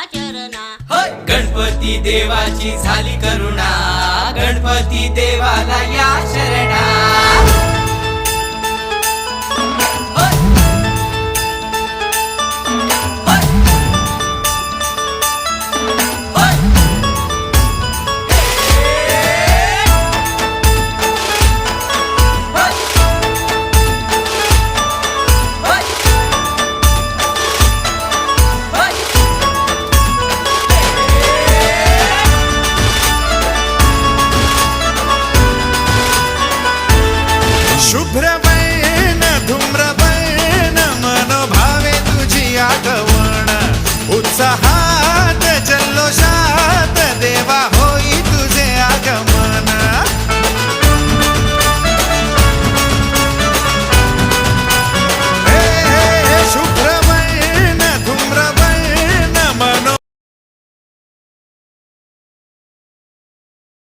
चरणा गणपती देवाची झाली करुणा, गणपती देवाला या शरणा। शुभ्रवैन धूम्रवैन मनोभावे तुझी आठवण, उत्साहात जल्लोषात